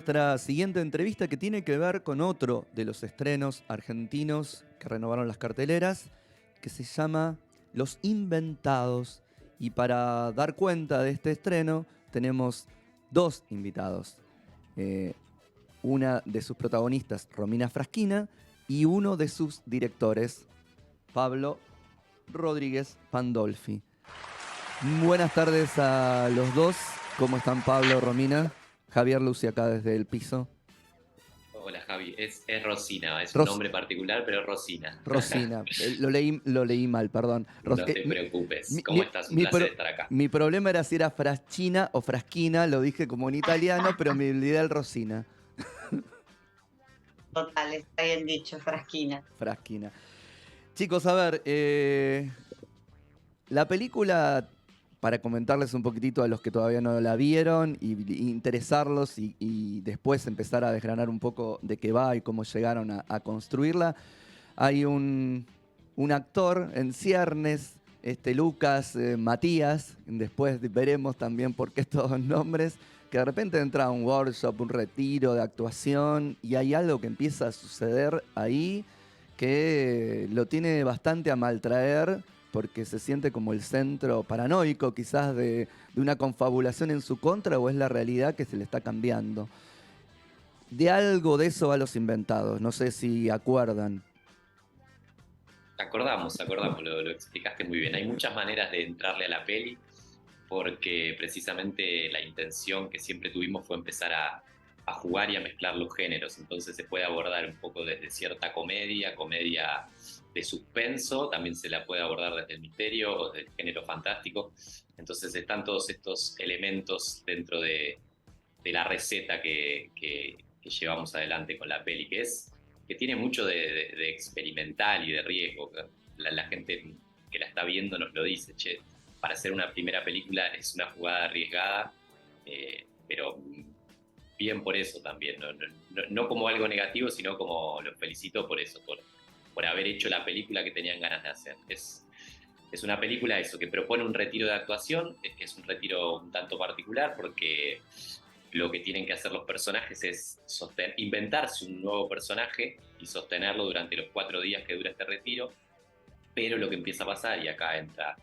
Nuestra siguiente entrevista que tiene que ver con otro de los estrenos argentinos que renovaron las carteleras, que se llama Los Inventados. Y para dar cuenta de este estreno tenemos dos invitados. Eh, una de sus protagonistas, Romina Fraschina, y uno de sus directores, Pablo Rodríguez Pandolfi. Buenas tardes a los dos. ¿Cómo están, Pablo, Romina? Javier Lucy acá desde el piso. Hola Javi, es Rosina, es un Ros- nombre particular, pero es Rosina. Rosina, lo leí mal, perdón. No te preocupes, Mi, ¿cómo mi- estás? Un mi placer pro- estar acá. mi problema era si era Fraschina o Fraschina, lo dije como en italiano, pero me olvidé el Rosina. Total, está bien dicho, Frasquina. Fraschina. Chicos, a ver, la película, para comentarles un poquitito a los que todavía no la vieron y interesarlos y después empezar a desgranar un poco de qué va y cómo llegaron a construirla, hay un actor en ciernes, Lucas Matías, después veremos también por qué estos nombres, que de repente entra a un workshop, un retiro de actuación y hay algo que empieza a suceder ahí que lo tiene bastante a maltraer porque se siente como el centro paranoico quizás de una confabulación en su contra o es la realidad que se le está cambiando. De algo de eso a los inventados, no sé si acuerdan. Acordamos, lo explicaste muy bien. Hay muchas maneras de entrarle a la peli, porque precisamente la intención que siempre tuvimos fue empezar a jugar y a mezclar los géneros. Entonces se puede abordar un poco desde cierta comedia de suspenso, también se la puede abordar desde el misterio o desde el género fantástico. Entonces están todos estos elementos dentro de la receta que llevamos adelante con la peli, que tiene mucho de experimental y de riesgo. La gente que la está viendo nos lo dice, che, para hacer una primera película es una jugada arriesgada, pero bien por eso también, no como algo negativo, sino como los felicito por eso, por haber hecho la película que tenían ganas de hacer. Es una película eso, que propone un retiro de actuación, es un retiro un tanto particular porque lo que tienen que hacer los personajes es inventarse un nuevo personaje y sostenerlo durante los 4 días que dura este retiro, pero lo que empieza a pasar, y acá entra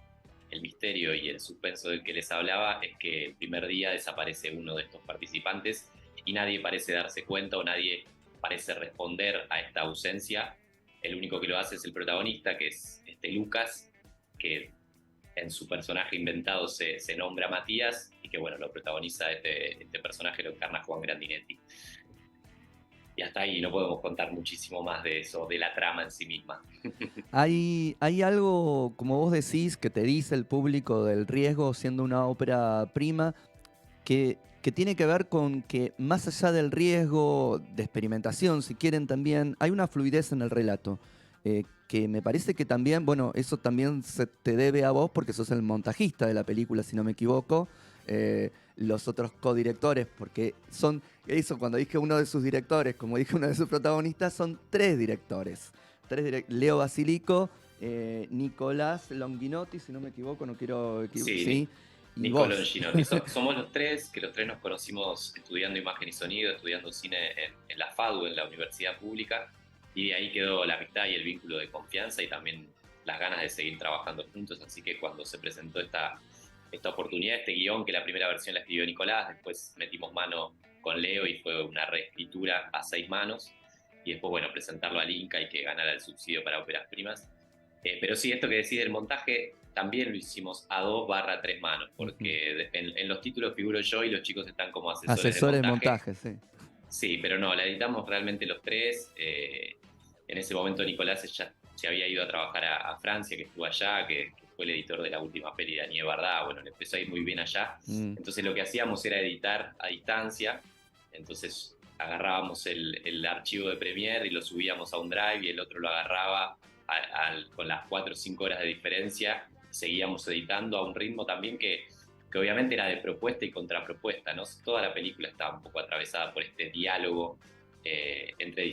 el misterio y el suspenso del que les hablaba, es que el primer día desaparece uno de estos participantes y nadie parece darse cuenta o nadie parece responder a esta ausencia. El único que lo hace es el protagonista, que es Lucas, que en su personaje inventado se nombra Matías y que bueno, lo protagoniza este personaje, lo encarna Juan Grandinetti. Y hasta ahí no podemos contar muchísimo más de eso, de la trama en sí misma. Hay algo, como vos decís, que te dice el público del riesgo siendo una ópera prima, que tiene que ver con que más allá del riesgo de experimentación, si quieren también, hay una fluidez en el relato. Que me parece que también, bueno, eso también se te debe a vos porque sos el montajista de la película, si no me equivoco. Los otros codirectores, porque son, eso cuando dije uno de sus directores, como dije uno de sus protagonistas, son tres directores. Leo Basilico, Nicolás Longhinotti, si no me equivoco, no quiero Sí, sí, y Niccolo vos. Ginotti. Somos los tres, que los tres nos conocimos estudiando imagen y sonido, estudiando cine en la FADU, en la universidad pública, y de ahí quedó la amistad y el vínculo de confianza y también las ganas de seguir trabajando juntos. Así que cuando se presentó esta oportunidad, este guión, que la primera versión la escribió Nicolás, después metimos mano con Leo y fue una reescritura a 6 manos, y después, bueno, presentarlo al Inca y que ganara el subsidio para óperas primas. Pero sí, esto que decís del montaje también lo hicimos a 2/3 manos, porque en los títulos figuro yo y los chicos están como asesores de Asesores de montaje. montaje, sí. Sí, pero no, la editamos realmente los tres. En ese momento Nicolás ya se había ido a trabajar a Francia, que estuvo allá, que fue el editor de la última peli de Daniel Bardá. Bueno, le empezó a ir muy bien allá. Mm. Entonces lo que hacíamos era editar a distancia. Entonces agarrábamos el archivo de Premiere y lo subíamos a un Drive y el otro lo agarraba con las 4 o 5 horas de diferencia. Seguíamos editando a un ritmo también que obviamente era de propuesta y contrapropuesta, ¿no? Toda la película estaba un poco atravesada por este diálogo entre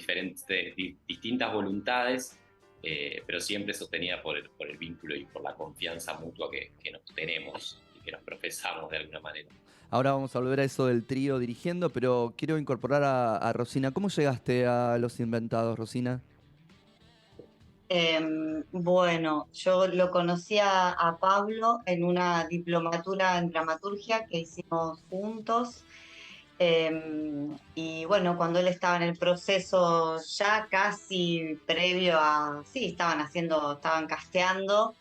distintas voluntades, pero siempre sostenida por el vínculo y por la confianza mutua que nos tenemos que nos profesamos de alguna manera. Ahora vamos a volver a eso del trío dirigiendo, pero quiero incorporar a Rosina. ¿Cómo llegaste a Los Inventados, Rosina? Bueno, yo lo conocí a Pablo en una diplomatura en dramaturgia que hicimos juntos. Y bueno, cuando él estaba en el proceso ya casi previo a, sí, estaban casteando,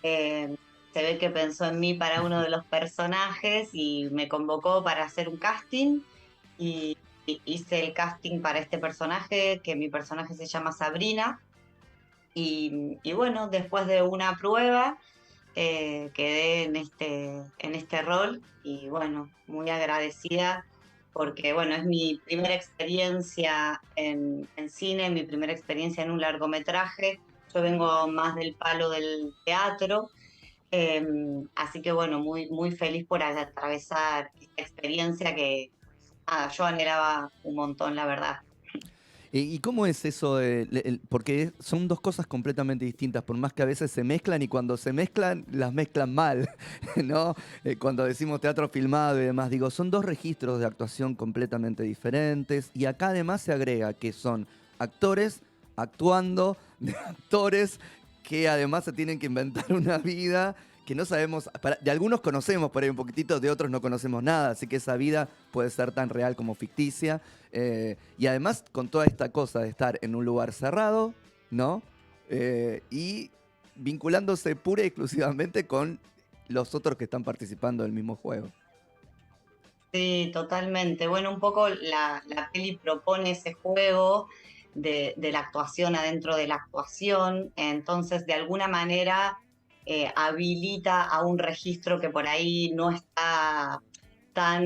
em, se ve que pensó en mí para uno de los personajes y me convocó para hacer un casting y hice el casting para este personaje, que mi personaje se llama Sabrina. Y bueno, después de una prueba quedé en este rol y bueno, muy agradecida porque bueno, es mi primera experiencia en cine, mi primera experiencia en un largometraje. Yo vengo más del palo del teatro, eh, así que bueno, muy feliz por atravesar esta experiencia que nada, yo anhelaba un montón, la verdad. ¿Y cómo es eso porque son dos cosas completamente distintas, por más que a veces se mezclan y cuando se mezclan, las mezclan mal, ¿no? Cuando decimos teatro filmado y demás, digo, son dos registros de actuación completamente diferentes y acá además se agrega que son actores actuando de actores que además se tienen que inventar una vida que no sabemos, de algunos conocemos por ahí un poquitito, de otros no conocemos nada, así que esa vida puede ser tan real como ficticia. Y además con toda esta cosa de estar en un lugar cerrado, ¿no? Y vinculándose pura y exclusivamente con los otros que están participando del mismo juego. Sí, totalmente. Bueno, un poco la peli propone ese juego de la actuación adentro de la actuación, entonces de alguna manera habilita a un registro que por ahí no está tan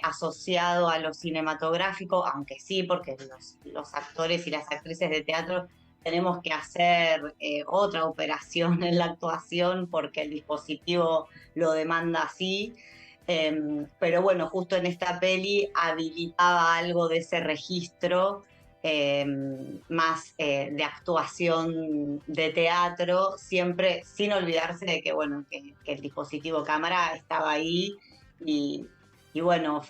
asociado a lo cinematográfico, aunque sí, porque los actores y las actrices de teatro tenemos que hacer otra operación en la actuación porque el dispositivo lo demanda así. Pero bueno, justo en esta peli habilitaba algo de ese registro más de actuación de teatro, siempre sin olvidarse de que, bueno, que el dispositivo cámara estaba ahí y, y bueno,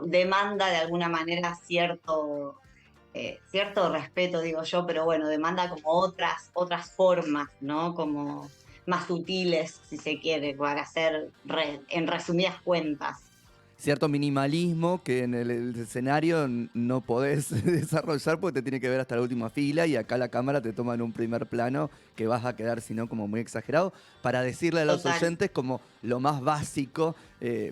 demanda de alguna manera cierto respeto, digo yo, pero bueno, demanda como otras formas, ¿no? Como más sutiles, si se quiere, para hacer en resumidas cuentas. Cierto minimalismo que en el escenario no podés desarrollar porque te tiene que ver hasta la última fila y acá la cámara te toma en un primer plano que vas a quedar, si no, como muy exagerado, para decirle a los Total. oyentes como lo más básico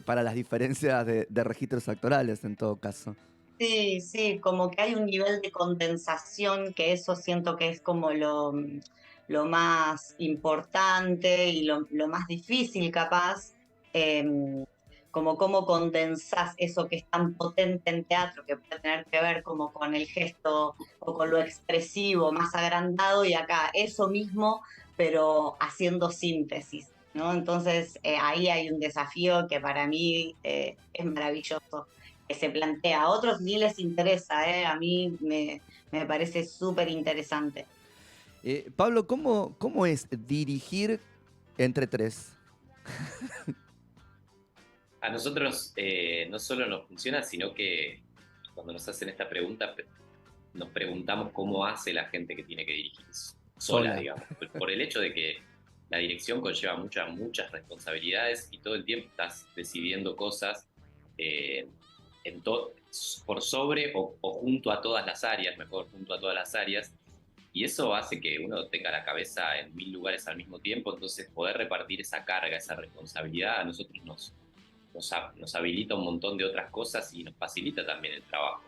para las diferencias de registros actorales en todo caso. Sí, sí, como que hay un nivel de condensación que eso siento que es como lo más importante y lo más difícil capaz, como cómo condensás eso que es tan potente en teatro, que puede tener que ver como con el gesto o con lo expresivo más agrandado y acá eso mismo, pero haciendo síntesis, ¿no? Entonces ahí hay un desafío que para mí es maravilloso que se plantea. A otros ni les interesa, ¿eh? A mí me parece súper interesante. Pablo, ¿cómo es dirigir entre tres? A nosotros no solo nos funciona, sino que cuando nos hacen esta pregunta, nos preguntamos cómo hace la gente que tiene que dirigir sola, Sola. digamos. Por el hecho de que la dirección conlleva muchas responsabilidades y todo el tiempo estás decidiendo cosas eh, en por sobre o junto a todas las áreas, mejor junto a todas las áreas. Y eso hace que uno tenga la cabeza en 1000 lugares al mismo tiempo, entonces poder repartir esa carga, esa responsabilidad, a nosotros nos habilita un montón de otras cosas y nos facilita también el trabajo.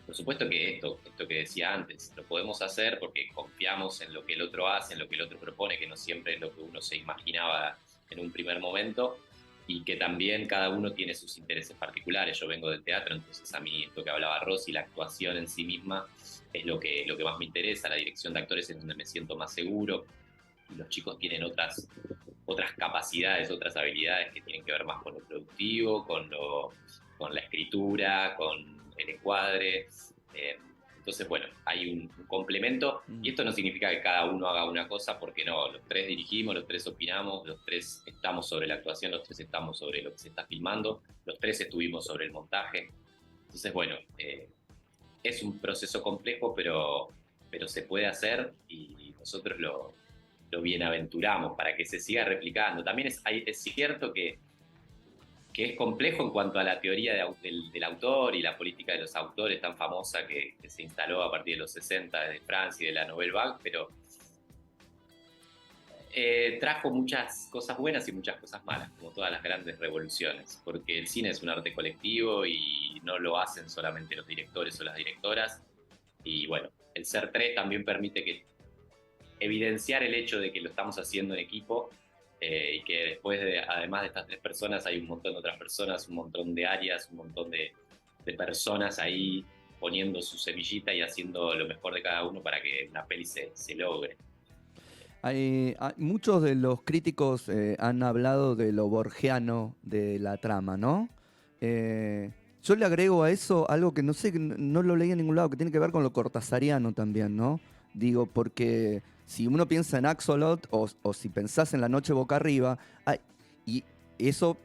Por supuesto que esto que decía antes, lo podemos hacer porque confiamos en lo que el otro hace, en lo que el otro propone, que no siempre es lo que uno se imaginaba en un primer momento, y que también cada uno tiene sus intereses particulares. Yo vengo del teatro, entonces a mí esto que hablaba Rosy, la actuación en sí misma, es lo que más me interesa, la dirección de actores es donde me siento más seguro, y los chicos tienen otras capacidades, otras habilidades que tienen que ver más con lo productivo, con la escritura, con el encuadre. Entonces, bueno, hay un complemento y esto no significa que cada uno haga una cosa, porque no, los tres dirigimos, los tres opinamos, los tres estamos sobre la actuación, los tres estamos sobre lo que se está filmando, los tres estuvimos sobre el montaje. Entonces, bueno, es un proceso complejo, pero se puede hacer y nosotros lo bienaventuramos para que se siga replicando. También es cierto que es complejo en cuanto a la teoría del autor y la política de los autores tan famosa que se instaló a partir de los 60 desde Francia y de la Nouvelle Vague, pero trajo muchas cosas buenas y muchas cosas malas, como todas las grandes revoluciones, porque el cine es un arte colectivo y no lo hacen solamente los directores o las directoras, y bueno, el ser tres también permite evidenciar el hecho de que lo estamos haciendo en equipo, y que después, además de estas tres personas, hay un montón de otras personas, un montón de áreas, un montón de personas ahí poniendo su semillita y haciendo lo mejor de cada uno para que una peli se logre. Muchos de los críticos han hablado de lo borgiano de la trama, ¿no? Yo le agrego a eso algo que no sé, no lo leí en ningún lado, que tiene que ver con lo cortasariano también, ¿no? Digo, porque si uno piensa en Axolot o si pensás en La Noche Boca Arriba, y eso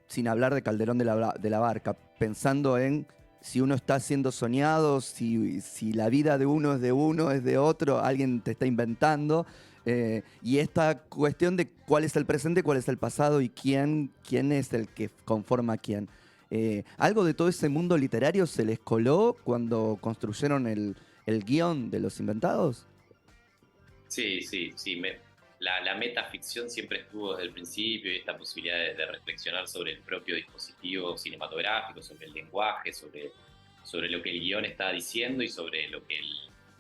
sin hablar de Calderón de la Barca, pensando en si uno está siendo soñado, si la vida de uno, es de otro, alguien te está inventando, y esta cuestión de cuál es el presente, cuál es el pasado y quién es el que conforma a quién. ¿Algo de todo ese mundo literario se les coló cuando construyeron el guión de Los Inventados? Sí. La metaficción siempre estuvo desde el principio, y esta posibilidad de reflexionar sobre el propio dispositivo cinematográfico, sobre el lenguaje, sobre lo que el guión está diciendo y sobre lo que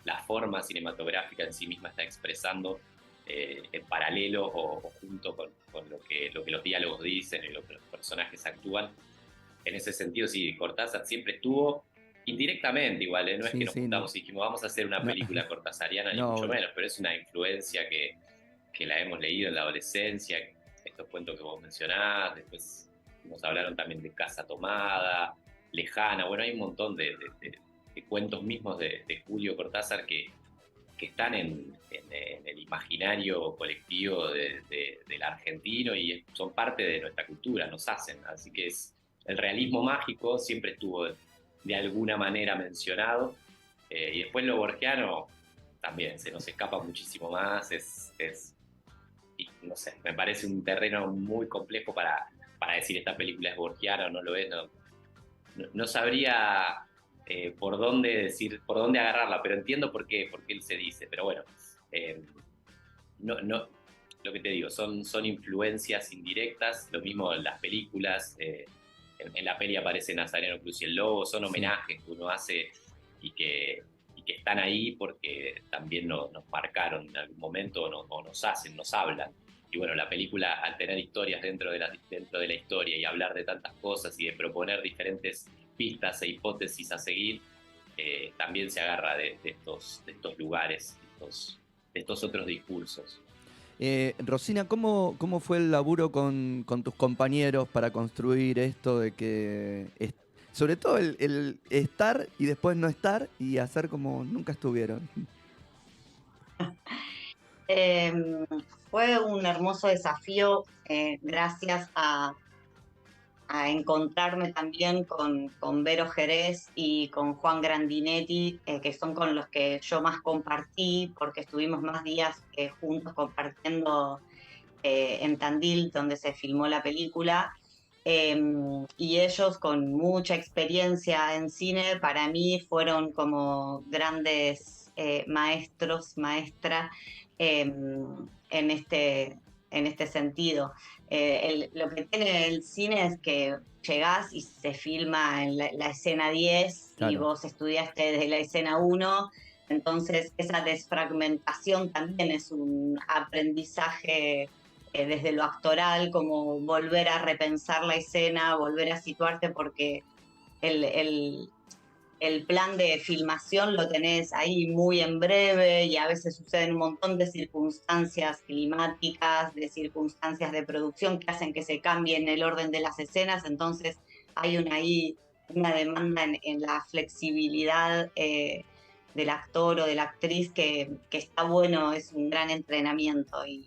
la forma cinematográfica en sí misma está expresando, en paralelo o junto con lo que los diálogos dicen y lo que los personajes actúan. En ese sentido, sí, Cortázar siempre estuvo indirectamente igual, no es que nos juntamos y dijimos vamos a hacer una película cortasariana, ni mucho menos, pero es una influencia que la hemos leído en la adolescencia, estos cuentos que vos mencionás, después nos hablaron también de Casa Tomada, Lejana, bueno, hay un montón de cuentos mismos de Julio Cortázar que están en el imaginario colectivo del argentino y son parte de nuestra cultura, nos hacen, así que el realismo mágico siempre estuvo de alguna manera mencionado, y después lo borgiano también se nos escapa muchísimo más, y no sé, me parece un terreno muy complejo para decir esta película es borgiana o no lo es, no sabría por dónde agarrarla, pero entiendo por qué él se dice, pero bueno, lo que te digo, son influencias indirectas, lo mismo en las películas, en la peli aparece Nazareno Cruz y el Lobo, son homenajes que uno hace y que están ahí porque también nos marcaron en algún momento o nos hablan. Y bueno, la película, al tener historias dentro de la historia y hablar de tantas cosas y de proponer diferentes pistas e hipótesis a seguir, también se agarra de estos lugares, de estos otros discursos. Rosina, ¿cómo fue el laburo con tus compañeros para construir esto de que, sobre todo el estar y después no estar y hacer como nunca estuvieron? Fue un hermoso desafío, gracias a encontrarme también con Vero Jerez y con Juan Grandinetti, que son con los que yo más compartí, porque estuvimos más días juntos compartiendo en Tandil, donde se filmó la película. Y ellos, con mucha experiencia en cine, para mí fueron como grandes maestros, maestra, en este sentido. Lo que tiene el cine es que llegás y se filma en la escena 10, claro, y vos estudiaste desde la escena 1, entonces esa desfragmentación también es un aprendizaje desde lo actoral, como volver a repensar la escena, volver a situarte, porque el plan de filmación lo tenés ahí muy en breve y a veces suceden un montón de circunstancias climáticas, de circunstancias de producción que hacen que se cambien el orden de las escenas, entonces hay una demanda en la flexibilidad del actor o de la actriz que está bueno, es un gran entrenamiento. Y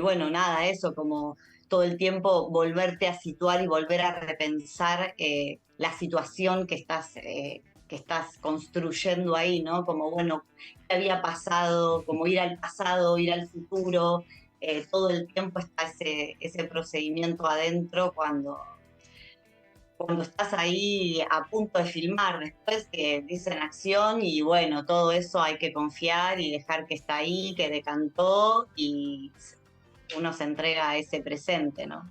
bueno, nada, eso, como todo el tiempo volverte a situar y volver a repensar la situación que estás construyendo ahí, ¿no? Como, bueno, qué había pasado, como ir al pasado, ir al futuro, todo el tiempo está ese procedimiento adentro cuando estás ahí a punto de filmar, después que dicen acción y bueno, todo eso hay que confiar y dejar que está ahí, que decantó y uno se entrega a ese presente, ¿no?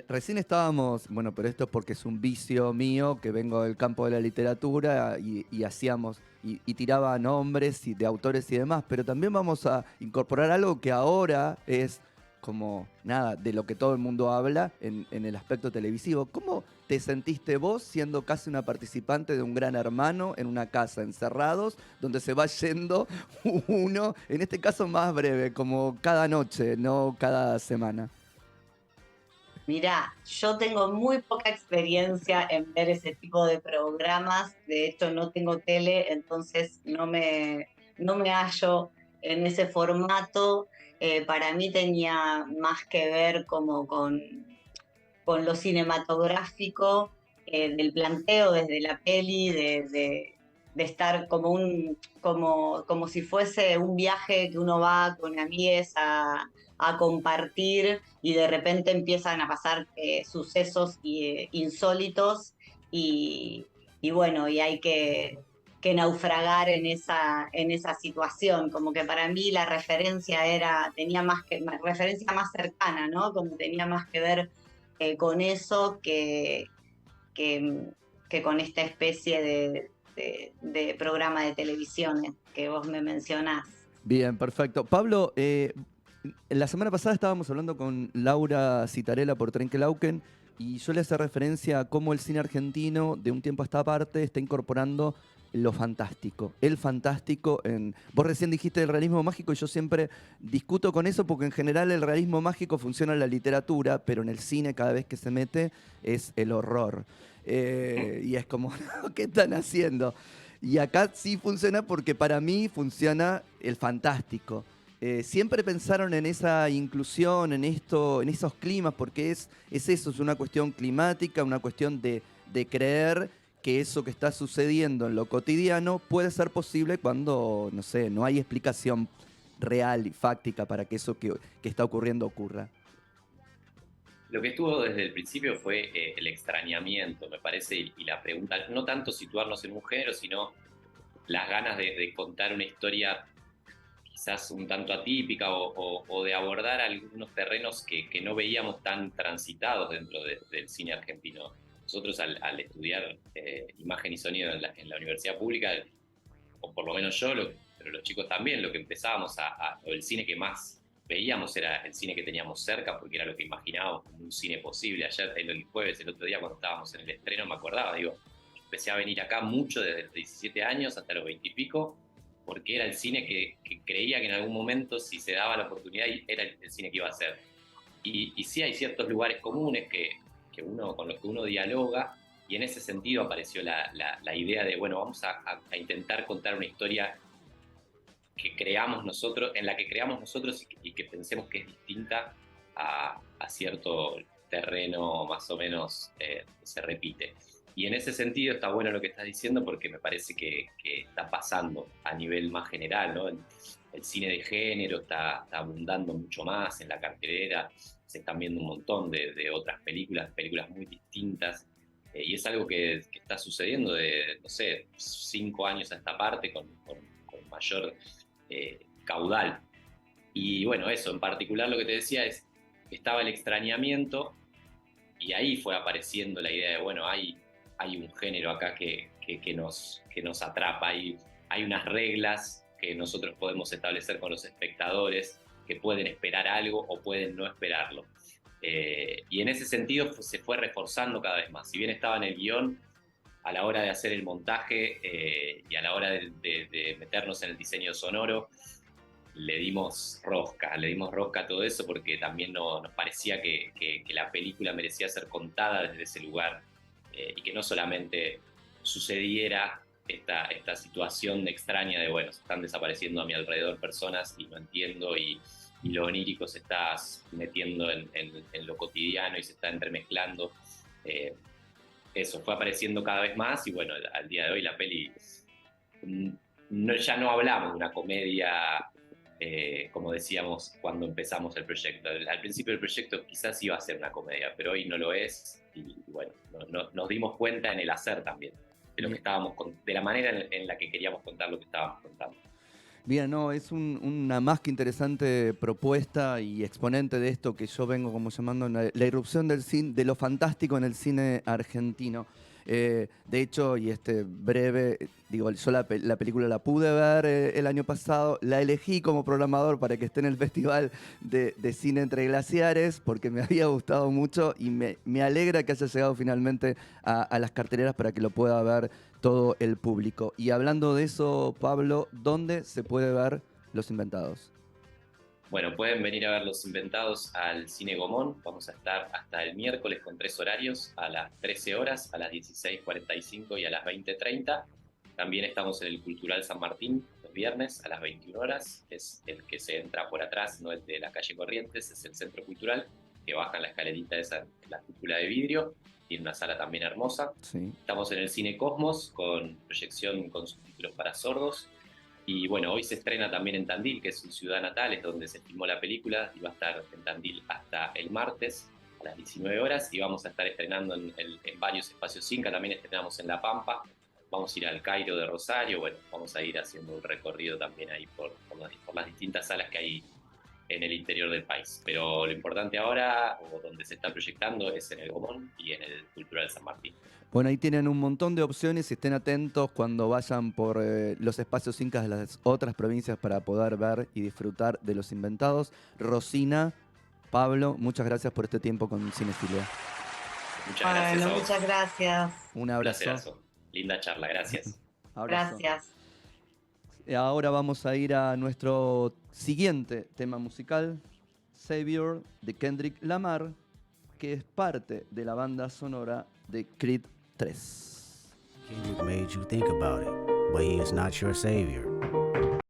Recién estábamos, bueno, pero esto es porque es un vicio mío, que vengo del campo de la literatura y hacíamos, y tiraba nombres de autores y demás, pero también vamos a incorporar algo que ahora es como, nada, de lo que todo el mundo habla en el aspecto televisivo. ¿Cómo te sentiste vos siendo casi una participante de un Gran Hermano en una casa, encerrados, donde se va yendo uno, en este caso más breve, como cada noche, no cada semana? Mirá, yo tengo muy poca experiencia en ver ese tipo de programas, de hecho no tengo tele, entonces no me hallo en ese formato. Para mí tenía más que ver como con lo cinematográfico, del planteo desde la peli, de estar como si fuese un viaje que uno va con amigues a compartir y de repente empiezan a pasar sucesos insólitos y, y bueno, y hay que naufragar en esa situación, como que para mí la referencia tenía referencia más cercana, ¿no? Como tenía más que ver con eso que, que con esta especie de programa de televisión que vos me mencionás. Bien, perfecto. Pablo, la semana pasada estábamos hablando con Laura Citarella por Trenkelauken y yo le hacía referencia a cómo el cine argentino de un tiempo a esta parte está incorporando lo fantástico, el fantástico en... Vos recién dijiste el realismo mágico y yo siempre discuto con eso porque en general el realismo mágico funciona en la literatura, pero en el cine cada vez que se mete es el horror. Y es como, no, ¿qué están haciendo? Y acá sí funciona porque para mí funciona el fantástico. Siempre pensaron en esa inclusión, en esto, en esos climas, porque es eso, es una cuestión climática, una cuestión de creer que eso que está sucediendo en lo cotidiano puede ser posible cuando, no sé, no hay explicación real y fáctica para que eso que está ocurriendo ocurra. Lo que estuvo desde el principio fue el extrañamiento, me parece, y la pregunta, no tanto situarnos en un género, sino las ganas de contar una historia quizás un tanto atípica o de abordar algunos terrenos que no veíamos tan transitados dentro del cine argentino. Nosotros al estudiar imagen y sonido en la universidad pública, o por lo menos yo, pero los chicos también, lo que empezábamos el cine que más veíamos era el cine que teníamos cerca, porque era lo que imaginábamos como un cine posible. Ayer, el jueves, el otro día, cuando estábamos en el estreno, me acordaba, digo, empecé a venir acá mucho desde los 17 años hasta los 20 y pico, porque era el cine que creía que en algún momento, si se daba la oportunidad, era el cine que iba a ser. Y sí hay ciertos lugares comunes con los que uno dialoga, y en ese sentido apareció la idea de, bueno, vamos a intentar contar una historia que creamos nosotros, en la que creamos nosotros y que pensemos que es distinta a cierto terreno más o menos se repite. Y en ese sentido está bueno lo que estás diciendo porque me parece que está pasando a nivel más general, ¿no? El cine de género está abundando mucho más en la cartelera, se están viendo un montón de otras películas muy distintas, y es algo que está sucediendo de, no sé, 5 años a esta parte con mayor caudal. Y bueno, eso, en particular lo que te decía es, estaba el extrañamiento y ahí fue apareciendo la idea de, bueno, hay un género acá que nos atrapa, hay unas reglas que nosotros podemos establecer con los espectadores, que pueden esperar algo o pueden no esperarlo. Y en ese sentido se fue reforzando cada vez más. Si bien estaba en el guión, a la hora de hacer el montaje y a la hora de meternos en el diseño sonoro, le dimos rosca a todo eso porque también nos parecía que la película merecía ser contada desde ese lugar, y que no solamente sucediera esta situación extraña de, bueno, se están desapareciendo a mi alrededor personas y no entiendo, y lo onírico se está metiendo en lo cotidiano y se está entremezclando. Eso fue apareciendo cada vez más y bueno, al día de hoy la peli, ya no hablamos de una comedia, como decíamos cuando empezamos el proyecto. Al principio del proyecto quizás iba a ser una comedia, pero hoy no lo es, y bueno, nos dimos cuenta en el hacer también de lo que estábamos de la manera en la que queríamos contar lo que estábamos contando. Bien, no, es una más que interesante propuesta y exponente de esto que yo vengo como llamando la irrupción del cine, de lo fantástico en el cine argentino. De hecho, y digo, yo la película la pude ver el año pasado, la elegí como programador para que esté en el Festival de Cine Entre Glaciares, porque me había gustado mucho y me alegra que haya llegado finalmente a las carteleras para que lo pueda ver todo el público. Y hablando de eso, Pablo, ¿dónde se puede ver Los Inventados? Bueno, pueden venir a ver Los Inventados al Cine Gomón. Vamos a estar hasta el miércoles con 3 horarios, a las 13 horas, a las 16:45 y a las 20:30. También estamos en el Cultural San Martín los viernes a las 21 horas. Es el que se entra por atrás, no el de la calle Corrientes, es el Centro Cultural, que baja en la escalerita esa, la cúpula de vidrio. Tiene una sala también hermosa. Sí. Estamos en el Cine Cosmos con proyección con subtítulos para sordos. Y bueno, hoy se estrena también en Tandil, que es su ciudad natal, es donde se filmó la película, y va a estar en Tandil hasta el martes a las 19 horas, y vamos a estar estrenando en varios espacios Inca, también estrenamos en La Pampa, vamos a ir al Cairo de Rosario, bueno, vamos a ir haciendo un recorrido también ahí por las distintas salas que hay en el interior del país. Pero lo importante ahora, o donde se está proyectando, es en el Gomón y en el Cultural San Martín. Bueno, ahí tienen un montón de opciones y estén atentos cuando vayan por los espacios incas de las otras provincias para poder ver y disfrutar de Los Inventados. Rosina, Pablo, muchas gracias por este tiempo con Cinefilia. Muchas gracias a vos. Muchas gracias. Un abrazo. Placerazo. Linda charla, gracias. Abrazo. Gracias. Ahora vamos a ir a nuestro siguiente tema musical, Savior, de Kendrick Lamar, que es parte de la banda sonora de Creed 3. Kendrick made you think about it, but he is not your savior.